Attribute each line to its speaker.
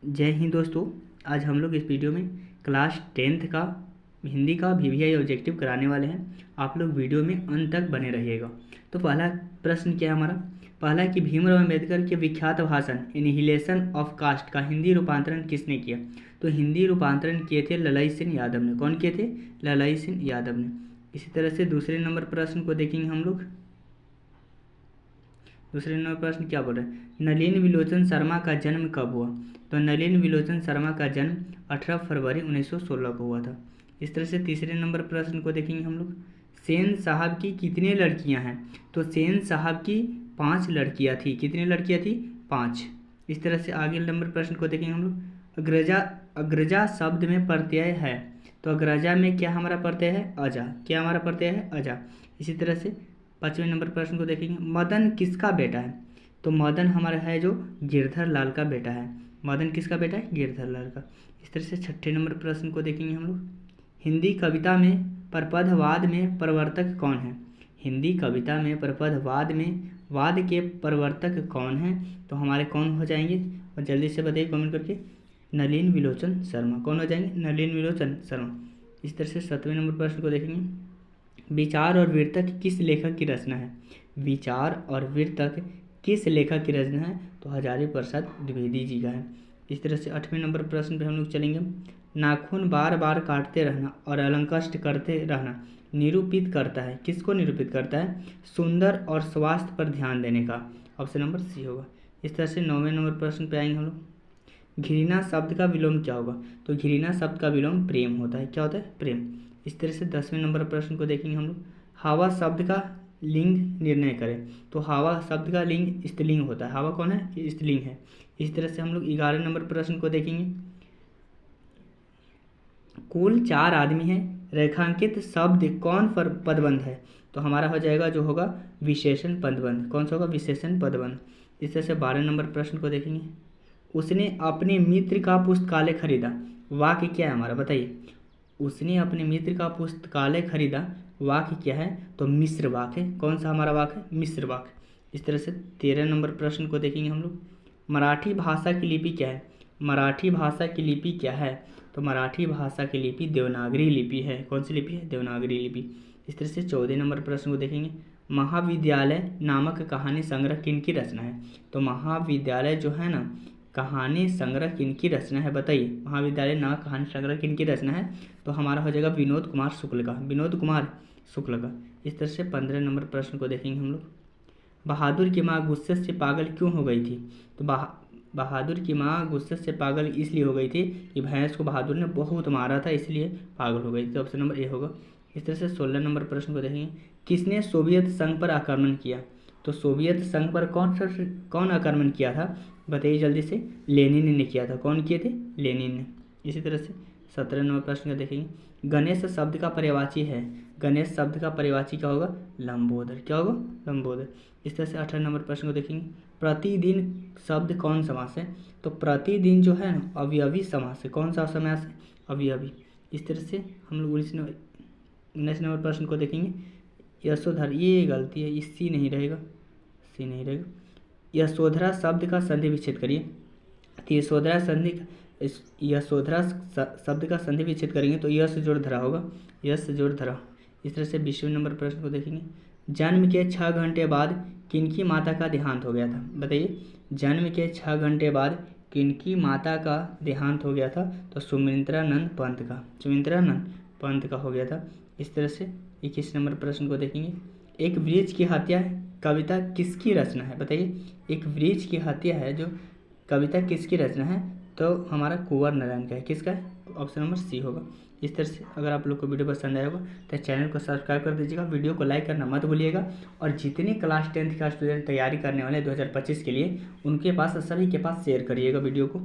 Speaker 1: जय हिंद दोस्तों। आज हम लोग इस वीडियो में क्लास 10th का हिंदी का वीवीआई ऑब्जेक्टिव कराने वाले हैं। आप लोग वीडियो में अंत तक बने रहिएगा। तो पहला प्रश्न क्या है हमारा? पहला है कि भीमराव अंबेडकर के विख्यात भाषण एनिहिलेशन ऑफ कास्ट का हिंदी रूपांतरण किसने किया? तो हिंदी रूपांतरण किए थे ललाई सिंह यादव ने। कौन किए थे? ललाई सिंह यादव ने। इसी तरह से दूसरे नंबर प्रश्न को देखेंगे हम लोग। दूसरे नंबर प्रश्न क्या बोल रहे हैं? नलिन विलोचन शर्मा का जन्म कब हुआ? तो नलिन विलोचन शर्मा का जन्म 18 फरवरी 1916 को हुआ था। इस तरह से तीसरे नंबर प्रश्न को देखेंगे हम लोग। सेन साहब की कितनी लड़कियां हैं? तो सेन साहब की 5 लड़कियां थी। कितनी लड़कियां थी? 5। इस तरह से आगे नंबर प्रश्न को देखेंगे हम लोग। अग्रजा अग्रजा शब्द में प्रत्यय है। तो अग्रजा में क्या हमारा प्रत्यय है? अजा। क्या हमारा प्रत्यय है? अजा। इसी तरह से 5वें नंबर प्रश्न को देखेंगे। मदन किसका बेटा है? तो मदन हमारा है जो गिरधर लाल का बेटा है। मदन किसका बेटा है? गिरधर लाल का। इस तरह से 6ठे नंबर प्रश्न को देखेंगे हम लोग। हिंदी कविता में परपदवाद में प्रवर्तक कौन है? हिंदी कविता में परपदवाद में वाद के प्रवर्तक कौन है? तो हमारे कौन हो जाएंगे? और जल्दी से बताइए कमेंट करके। नलिन विलोचन शर्मा। कौन हो जाएंगे? नलिन विलोचन शर्मा। इस तरह से 7वें नंबर प्रश्न को देखेंगे। विचार और विर्तक किस लेखक की रचना है? विचार और विर्तक किस लेखक की रचना है? तो हजारी प्रसाद द्विवेदी जी का है। इस तरह से 8वें नंबर प्रश्न पे हम लोग चलेंगे। नाखून बार बार काटते रहना और अलंकष्ट करते रहना निरूपित करता है। किसको निरूपित करता है? सुंदर और स्वास्थ्य पर ध्यान देने का। ऑप्शन नंबर सी होगा। इस तरह से 9वें नंबर प्रश्न पे आएंगे हम लोग। घृणा शब्द का विलोम क्या होगा? तो घृणा शब्द का विलोम प्रेम होता है। क्या होता है? प्रेम। इस तरह से 10वें नंबर प्रश्न को देखेंगे हम लोग। हवा शब्द का लिंग निर्णय करें। तो हवा शब्द का लिंग स्त्रीलिंग होता है। हवा कौन है? स्त्रीलिंग है। इस तरह से हम लोग 11 नंबर प्रश्न को देखेंगे। कुल 4 आदमी हैं, रेखांकित शब्द कौन पर पदबंध है? तो हमारा हो जाएगा जो होगा विशेषण पदबंध। कौन सा होगा? विशेषण पदबंध। इस तरह से 12 नंबर प्रश्न को देखेंगे। उसने अपने मित्र का पुस्तकालय खरीदा। वाक्य क्या है हमारा? बताइए। उसने अपने मित्र का पुस्तकालय खरीदा। वाक्य क्या है? तो मिश्र वाक्य है। कौन सा हमारा वाक्य है? मिश्र वाक्य। इस तरह से 13 नंबर प्रश्न को देखेंगे हम लोग। मराठी भाषा की लिपि क्या है? मराठी भाषा की लिपि क्या है? तो मराठी भाषा की लिपि देवनागरी लिपि है। कौन सी लिपि है? देवनागरी लिपि। इस तरह से 14 नंबर प्रश्न को देखेंगे। महाविद्यालय नामक कहानी संग्रह किनकी रचना है? तो महाविद्यालय जो है ना, कहानी संग्रह किनकी रचना है? बताइए। महाविद्यालय नामक कहानी संग्रह किनकी रचना है? तो हमारा हो जाएगा विनोद कुमार शुक्ल का। विनोद कुमार शुक्ल का। इस तरह से 15 नंबर प्रश्न को देखेंगे हम लोग। बहादुर की माँ गुस्से से पागल क्यों हो गई थी? तो बहादुर की माँ गुस्से से पागल इसलिए हो गई थी कि भैंस को बहादुर ने बहुत मारा था, इसलिए पागल हो गई थी। तो ऑप्शन नंबर ए होगा। इस तरह से 16 नंबर प्रश्न को देखेंगे। किसने सोवियत संघ पर आक्रमण किया? तो सोवियत संघ पर कौन आक्रमण किया था? बताइए जल्दी से। लेनिन ने किया था। कौन किए थे? लेनिन ने। इसी तरह से 17 नंबर प्रश्न का देखेंगे। गणेश शब्द का पर्यायवाची है। गणेश शब्द का पर्यायवाची क्या होगा? लंबोदर। क्या होगा? लंबोदर। इस तरह से 18 नंबर प्रश्न को देखेंगे। प्रतिदिन शब्द कौन समास है? तो प्रतिदिन जो है ना, अवयवी समास है। कौन सा समास है? अवयवी। इस तरह से हम लोग 19 नंबर प्रश्न को देखेंगे। यशोधर, ये गलती है, सी नहीं रहेगा। सी नहीं रहेगा। यशोधरा शब्द का संधि विच्छेद करिए। तो यशोधरा शब्द का संधि विच्छेद करेंगे तो यश जोड़ धरा होगा। यश जोड़ धरा। इस तरह से 20वें नंबर प्रश्न को देखेंगे। जन्म के 6 घंटे बाद किनकी माता का देहांत हो गया था? बताइए। जन्म के 6 घंटे बाद किनकी माता का देहांत हो गया था? तो सुमित्रानंद पंत का। सुमित्रानंद पंत का हो गया था। इस तरह से 21 नंबर प्रश्न को देखेंगे। एक वृक्ष की हत्या कविता किसकी रचना है? बताइए। एक वृक्ष की हत्या है जो कविता किसकी रचना है? तो हमारा कुंवर नारायण का है। किसका है? ऑप्शन नंबर सी होगा। इस तरह से अगर आप लोग को वीडियो पसंद आया होगा तो चैनल को सब्सक्राइब कर दीजिएगा, वीडियो को लाइक करना मत भूलिएगा। और जितने क्लास 10th का स्टूडेंट तैयारी करने वाले 2025 के लिए, उनके पास सभी के पास शेयर करिएगा वीडियो को।